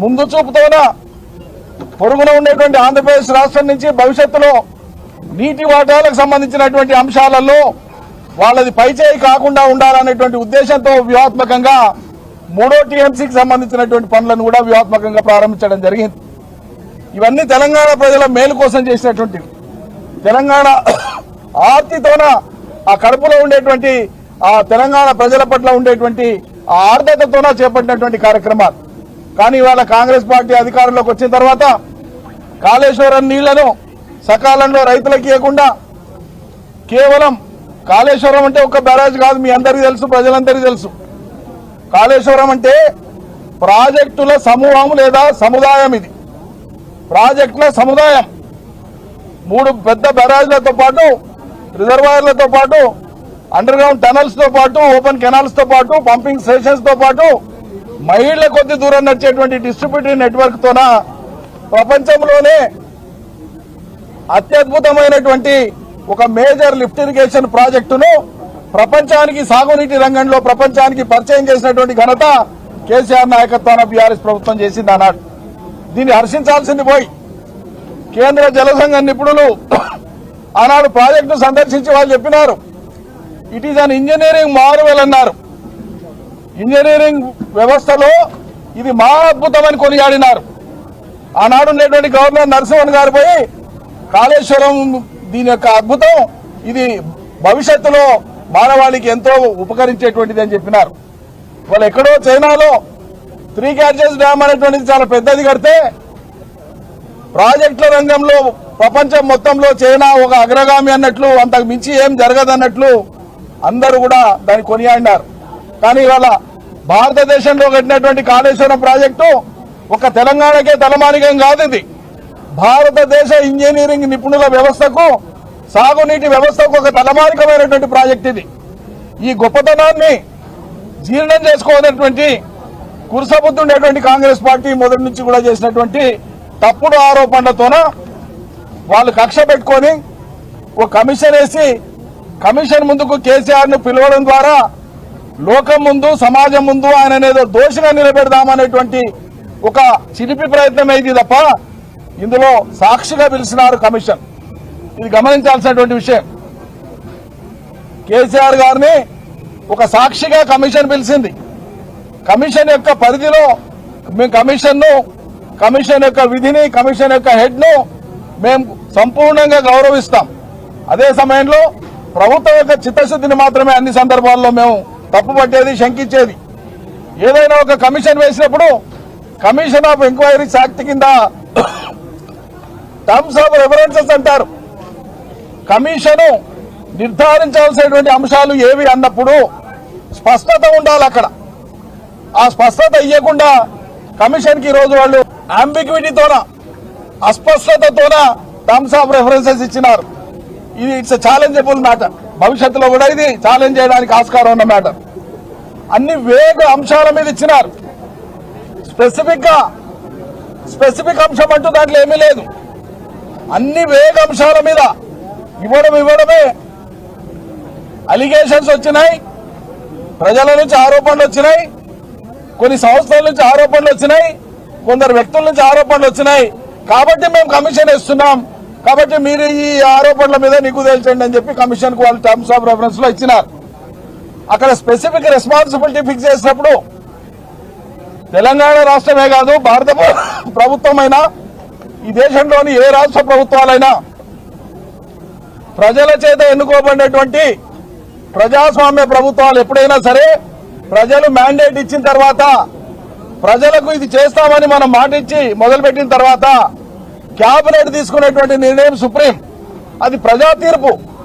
ముందు చూపుతోన పొరుగున ఉండేటువంటి ఆంధ్రప్రదేశ్ రాష్ట్రం నుంచి భవిష్యత్తులో నీటి వాటాలకు సంబంధించినటువంటి అంశాలలో వాళ్ళది పైచేయి కాకుండా ఉండాలనేటువంటి ఉద్దేశంతో వ్యూహాత్మకంగా 3వ టీఎంసీకి సంబంధించినటువంటి పనులను కూడా వ్యూహాత్మకంగా ప్రారంభించడం జరిగింది. ఇవన్నీ తెలంగాణ ప్రజల మేలు కోసం చేసినటువంటివి. తెలంగాణ ఆర్తితోన ఆ కడుపులో ఉండేటువంటి ఆ తెలంగాణ ప్రజల పట్ల ఉండేటువంటి ఆ ఆర్ద్రతతోన చేపట్టినటువంటి కార్యక్రమాలు. కానీ ఇవాళ కాంగ్రెస్ పార్టీ అధికారంలోకి వచ్చిన తర్వాత కాళేశ్వరం నీళ్లను సకాలంలో రైతులకు ఇవ్వకుండా కేవలం కాళేశ్వరం అంటే ఒక బ్యారేజ్ కాదు, మీ అందరికీ తెలుసు, ప్రజలందరికీ తెలుసు. కాళేశ్వరం అంటే ప్రాజెక్టుల సమూహం లేదా సముదాయం. ఇది ప్రాజెక్టుల సముదాయం. 3 పెద్ద బ్యారేజ్లతో పాటు రిజర్వాయర్లతో పాటు అండర్ గ్రౌండ్ టనల్స్ తో పాటు ఓపెన్ కెనాల్స్ తో పాటు పంపింగ్ స్టేషన్స్ తో పాటు మైళ్ల కొద్ది దూరం నడిచేటువంటి డిస్ట్రిబ్యూటరీ నెట్వర్క్ తోన ప్రపంచంలోనే అత్యద్భుతమైనటువంటి ఒక మేజర్ లిఫ్ట్ ఇరిగేషన్ ప్రాజెక్టును ప్రపంచానికి సాగునీటి రంగంలో ప్రపంచానికి పరిచయం చేసినటువంటి ఘనత కేసీఆర్ నాయకత్వాన బీఆర్ఎస్ ప్రభుత్వం చేసింది అన్నాడు. దీన్ని హర్షించాల్సింది పోయి కేంద్ర జలసంఘ నిపుణులు ఆనాడు ప్రాజెక్టు సందర్శించి వాళ్ళు చెప్పినారు, it is an engineering Marvel అన్నారు. ఇంజనీరింగ్ వ్యవస్థలో ఇది మా అద్భుతమని కొనియాడినారు. ఆనాడు ఉండేటువంటి గవర్నర్ నరసింహన్ గారు పోయి కాళేశ్వరం దీని యొక్క అద్భుతం, ఇది భవిష్యత్తులో మానవాళికి ఎంతో ఉపకరించేటువంటిది అని చెప్పినారు. వాళ్ళు ఎక్కడో చైనాలో 3 గ్యాడ్జెస్ డ్యామ్ అనేటువంటిది చాలా పెద్దది కడితే ప్రాజెక్టుల రంగంలో ప్రపంచం మొత్తంలో చైనా ఒక అగ్రగామి అన్నట్లు, అంతకు మించి ఏం జరగదన్నట్లు అందరూ కూడా దాన్ని కొనియాడినారు. కానీ ఇవాళ భారతదేశంలో కట్టినటువంటి కాళేశ్వరం ప్రాజెక్టు ఒక తెలంగాణకే తలమానికం కాదు. ఇది భారతదేశ ఇంజనీరింగ్ నిపుణుల వ్యవస్థకు, సాగునీటి వ్యవస్థకు ఒక తలమానికమైనటువంటి ప్రాజెక్ట్ ఇది. ఈ గొప్పతనాన్ని జీర్ణం చేసుకోనటువంటి కురుసబుద్ధి ఉండేటువంటి కాంగ్రెస్ పార్టీ మొదటి నుంచి కూడా చేసినటువంటి తప్పుడు ఆరోపణలతోన వాళ్ళు కక్ష పెట్టుకొని ఒక కమిషన్ వేసి కమిషన్ ముందుకు కేసీఆర్ ను పిలవడం ద్వారా లోకం ముందు, సమాజం ముందు ఆయన ఏదో దోషిగా నిలబెడదామనేటువంటి ఒక చిలిపి ప్రయత్నం అయింది తప్ప ఇందులో సాక్షిగా పిలిచినారు కమిషన్. ఇది గమనించాల్సినటువంటి విషయం. కేసీఆర్ గారిని ఒక సాక్షిగా కమిషన్ పిలిచింది. కమిషన్ యొక్క పరిధిలో మేము కమిషన్ యొక్క విధిని, కమిషన్ యొక్క హెడ్ ను మేము సంపూర్ణంగా గౌరవిస్తాం. అదే సమయంలో ప్రభుత్వం యొక్క చిత్తశుద్ధిని మాత్రమే అన్ని సందర్భాల్లో మేము తప్పుపట్టేది, శంకించేది. ఏదైనా ఒక కమిషన్ వేసినప్పుడు కమిషన్ ఆఫ్ ఎంక్వైరీస్ యాక్ట్ కింద టర్మ్స్ ఆఫ్ రెఫరెన్సెస్ అంటారు. కమిషను నిర్ధారించాల్సినటువంటి అంశాలు ఏవి అన్నప్పుడు స్పష్టత ఉండాలి. అక్కడ ఆ స్పష్టత ఇవ్వకుండా కమిషన్ కి రోజు వాళ్ళు అంబిగ్విటీతోన, అస్పష్టతతోన టర్మ్స్ ఆఫ్ రెఫరెన్సెస్ ఇచ్చినారు. ఇది ఇట్స్ ఛాలెంజబుల్ మ్యాటర్. భవిష్యత్తులో కూడా ఇది ఛాలెంజ్ చేయడానికి ఆస్కారం ఉన్న మ్యాటర్. అన్ని వేగ అంశాల మీద ఇచ్చినారు. స్పెసిఫిక్ అంశం అంటూ దాంట్లో ఏమీ లేదు. అన్ని వేగ అంశాల మీద ఇవ్వడమే. అలిగేషన్స్ వచ్చినాయి, ప్రజల నుంచి ఆరోపణలు వచ్చినాయి, కొన్ని సంస్థల నుంచి ఆరోపణలు వచ్చినాయి, కొందరు వ్యక్తుల నుంచి ఆరోపణలు వచ్చినాయి. కాబట్టి మేము కమిషన్ ఇస్తున్నాం, కాబట్టి మీరు ఈ ఆరోపణల మీద నిగ్గు తేల్చండి అని చెప్పి కమిషన్ కు వాళ్ళు టర్మ్స్ ఆఫ్ రెఫరెన్స్ లో ఇచ్చినారు. అక్కడ స్పెసిఫిక్ రెస్పాన్సిబిలిటీ ఫిక్స్ చేసినప్పుడు తెలంగాణ రాష్ట్రమే కాదు, భారత ప్రభుత్వమైనా, ఈ దేశంలోని ఏ రాష్ట్ర ప్రభుత్వాలైనా ప్రజల చేత ఎన్నుకోబడినటువంటి ప్రజాస్వామ్య ప్రభుత్వాలు ఎప్పుడైనా సరే ప్రజలు మ్యాండేట్ ఇచ్చిన తర్వాత, ప్రజలకు ఇది చేస్తామని మనం మాట ఇచ్చి మొదలుపెట్టిన తర్వాత కేబినెట్ తీసుకునేటువంటి నిర్ణయం సుప్రీం, అది ప్రజా తీర్పు.